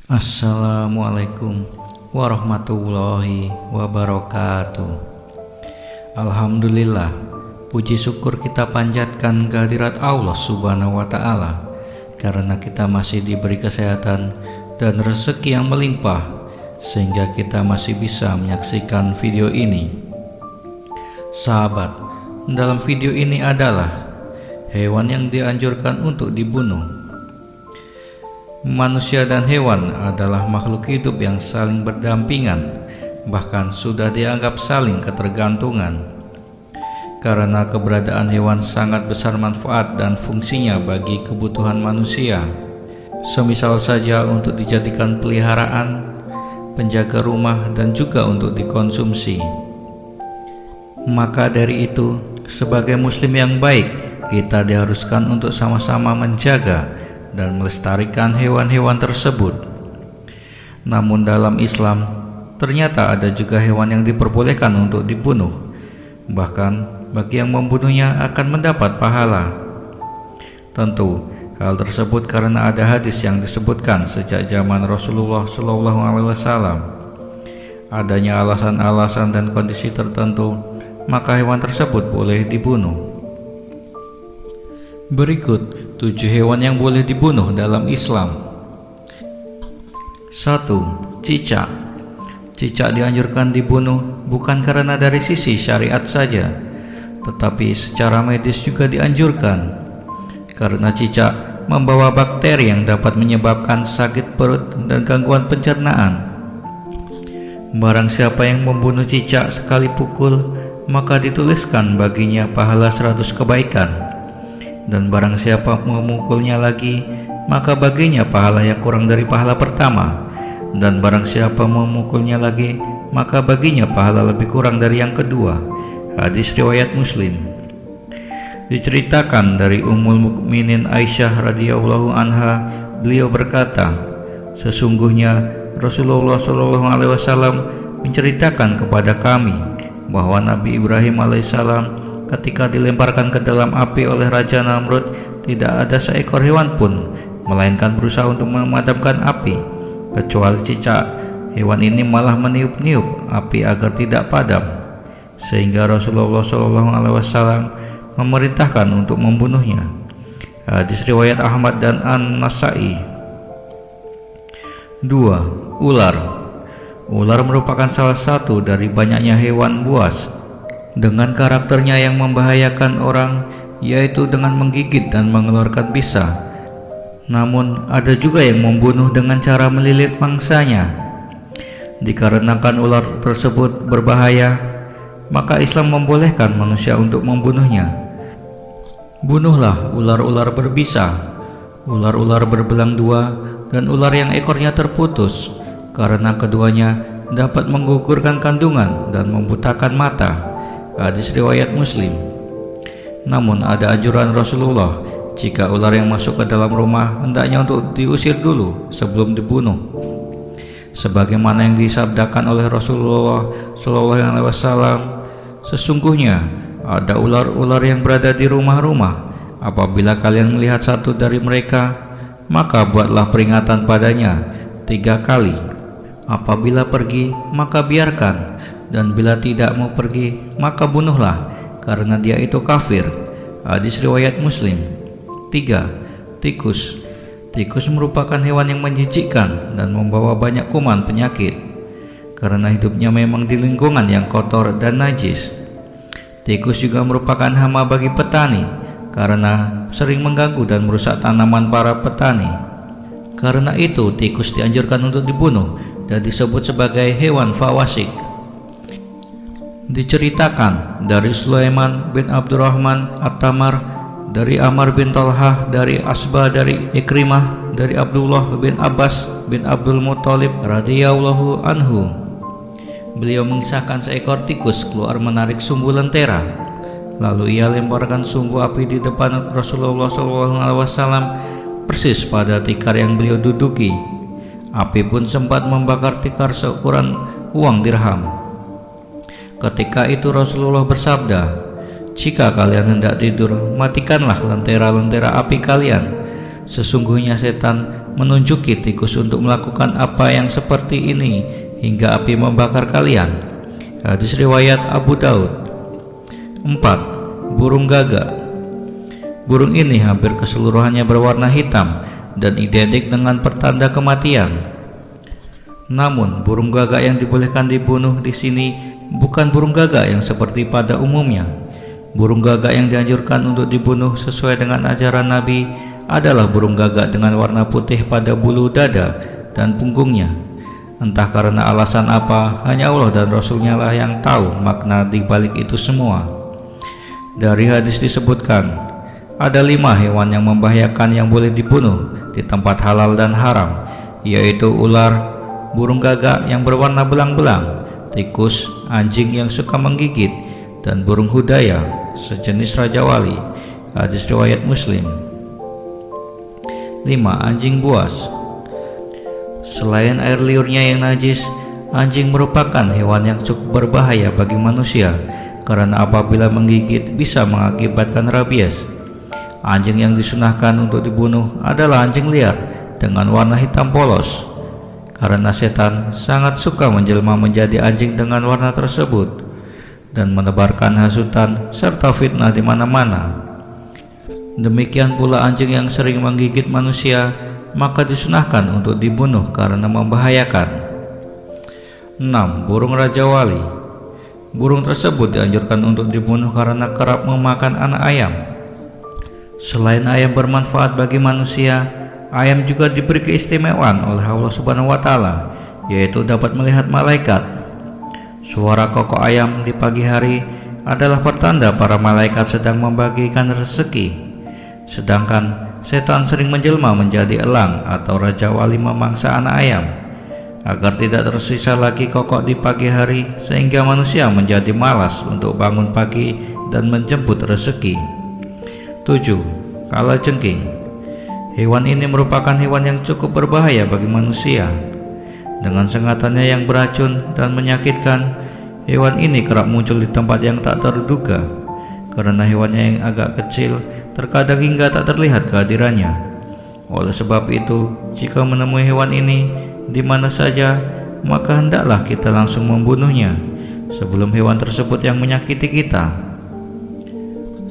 Assalamualaikum warahmatullahi wabarakatuh. Alhamdulillah, puji syukur kita panjatkan kehadirat Allah Subhanahu wa Ta'ala, karena kita masih diberi kesehatan dan rezeki yang melimpah, sehingga kita masih bisa menyaksikan video ini. Sahabat, dalam video ini adalah hewan yang dianjurkan untuk dibunuh. Manusia dan hewan adalah makhluk hidup yang saling berdampingan, bahkan sudah dianggap saling ketergantungan. Karena keberadaan hewan sangat besar manfaat dan fungsinya bagi kebutuhan manusia, semisal saja untuk dijadikan peliharaan, penjaga rumah, dan juga untuk dikonsumsi. Maka dari itu, sebagai muslim yang baik, kita diharuskan untuk sama-sama menjaga dan melestarikan hewan-hewan tersebut. Namun dalam Islam, ternyata ada juga hewan yang diperbolehkan untuk dibunuh. Bahkan bagi yang membunuhnya akan mendapat pahala. Tentu hal tersebut karena ada hadis yang disebutkan sejak zaman Rasulullah SAW. Adanya alasan-alasan dan kondisi tertentu, maka hewan tersebut boleh dibunuh. Berikut 7 hewan yang boleh dibunuh dalam Islam. 1. Cicak. Cicak dianjurkan dibunuh bukan karena dari sisi syariat saja, tetapi secara medis juga dianjurkan, karena cicak membawa bakteri yang dapat menyebabkan sakit perut dan gangguan pencernaan. Barang siapa yang membunuh cicak sekali pukul, maka dituliskan baginya pahala 100 kebaikan. Dan barang siapa memukulnya lagi, maka baginya pahala yang kurang dari pahala pertama. Dan barang siapa memukulnya lagi, maka baginya pahala lebih kurang dari yang kedua. Hadis riwayat Muslim. Diceritakan dari Ummul Mukminin Aisyah radhiyallahu anha, beliau berkata, sesungguhnya Rasulullah SAW menceritakan kepada kami bahwa Nabi Ibrahim alaihissalam ketika dilemparkan ke dalam api oleh Raja Namrud, tidak ada seekor hewan pun melainkan berusaha untuk memadamkan api, kecuali cicak. Hewan ini malah meniup-niup api agar tidak padam, sehingga Rasulullah SAW memerintahkan untuk membunuhnya. Hadis riwayat Ahmad dan An-Nasai. 2. Ular. Ular merupakan salah satu dari banyaknya hewan buas dengan karakternya yang membahayakan orang, yaitu dengan menggigit dan mengeluarkan bisa. Namun ada juga yang membunuh dengan cara melilit mangsanya. Dikarenakan ular tersebut berbahaya, maka Islam membolehkan manusia untuk membunuhnya. Bunuhlah ular-ular berbisa, ular-ular berbelang dua, dan ular yang ekornya terputus, karena keduanya dapat menggugurkan kandungan dan membutakan mata. Hadis riwayat Muslim. Namun ada anjuran Rasulullah, jika ular yang masuk ke dalam rumah hendaknya untuk diusir dulu sebelum dibunuh, sebagaimana yang disabdakan oleh Rasulullah SAW, sesungguhnya ada ular-ular yang berada di rumah-rumah. Apabila kalian melihat satu dari mereka, maka buatlah peringatan padanya 3 kali. Apabila pergi, maka biarkan, dan bila tidak mau pergi, maka bunuhlah, karena dia itu kafir. Hadis riwayat Muslim. 3. Tikus. Tikus merupakan hewan yang menjijikkan dan membawa banyak kuman penyakit, karena hidupnya memang di lingkungan yang kotor dan najis. Tikus juga merupakan hama bagi petani, karena sering mengganggu dan merusak tanaman para petani. Karena itu tikus dianjurkan untuk dibunuh dan disebut sebagai hewan fawasik. Diceritakan dari Sulaiman bin Abdurrahman At-Tamar, dari Amr bin Talhah, dari Asba, dari Ikrimah, dari Abdullah bin Abbas bin Abdul Muttalib radhiyallahu anhu. Beliau mengisahkan seekor tikus keluar menarik sumbu lentera. Lalu ia lemparkan sumbu api di depan Rasulullah SAW, persis pada tikar yang beliau duduki. Api pun sempat membakar tikar seukuran uang dirham. Ketika itu Rasulullah bersabda, jika kalian hendak tidur, matikanlah lentera-lentera api kalian. Sesungguhnya setan menunjuki tikus untuk melakukan apa yang seperti ini hingga api membakar kalian. Hadis riwayat Abu Daud. 4. Burung gagak. Burung ini hampir keseluruhannya berwarna hitam dan identik dengan pertanda kematian. Namun, burung gagak yang dibolehkan dibunuh di sini bukan burung gagak yang seperti pada umumnya. Burung gagak yang dianjurkan untuk dibunuh sesuai dengan ajaran Nabi adalah burung gagak dengan warna putih pada bulu dada dan punggungnya. Entah karena alasan apa, hanya Allah dan Rasul-Nya lah yang tahu makna di balik itu semua. Dari hadis disebutkan, ada 5 hewan yang membahayakan yang boleh dibunuh di tempat halal dan haram, yaitu ular, burung gagak yang berwarna belang-belang, tikus, anjing yang suka menggigit, dan burung hudaya, sejenis rajawali. Hadis riwayat Muslim. 5. Anjing buas. Selain air liurnya yang najis, anjing merupakan hewan yang cukup berbahaya bagi manusia karena apabila menggigit bisa mengakibatkan rabies. Anjing yang disunahkan untuk dibunuh adalah anjing liar dengan warna hitam polos, karena setan sangat suka menjelma menjadi anjing dengan warna tersebut dan menebarkan hasutan serta fitnah di mana-mana. Demikian pula anjing yang sering menggigit manusia, maka disunahkan untuk dibunuh karena membahayakan. 6. Burung rajawali. Burung tersebut dianjurkan untuk dibunuh karena kerap memakan anak ayam. Selain ayam bermanfaat bagi manusia, ayam juga diberi keistimewaan oleh Allah Subhanahu wa Ta'ala, yaitu dapat melihat malaikat. Suara kokok ayam di pagi hari adalah pertanda para malaikat sedang membagikan rezeki. Sedangkan setan sering menjelma menjadi elang atau raja wali memangsa anak ayam, agar tidak tersisa lagi kokok di pagi hari sehingga manusia menjadi malas untuk bangun pagi dan menjemput rezeki. 7. Kalajengking. Hewan ini merupakan hewan yang cukup berbahaya bagi manusia. Dengan sengatannya yang beracun dan menyakitkan, hewan ini kerap muncul di tempat yang tak terduga. Karena hewannya yang agak kecil, terkadang hingga tak terlihat kehadirannya. Oleh sebab itu, jika menemui hewan ini di mana saja, maka hendaklah kita langsung membunuhnya sebelum hewan tersebut yang menyakiti kita.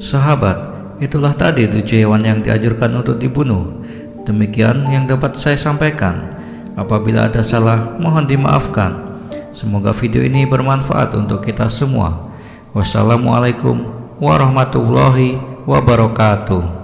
Sahabat, itulah tadi 7 hewan yang dianjurkan untuk dibunuh. Demikian yang dapat saya sampaikan. Apabila ada salah, mohon dimaafkan. Semoga video ini bermanfaat untuk kita semua. Wassalamualaikum warahmatullahi wabarakatuh.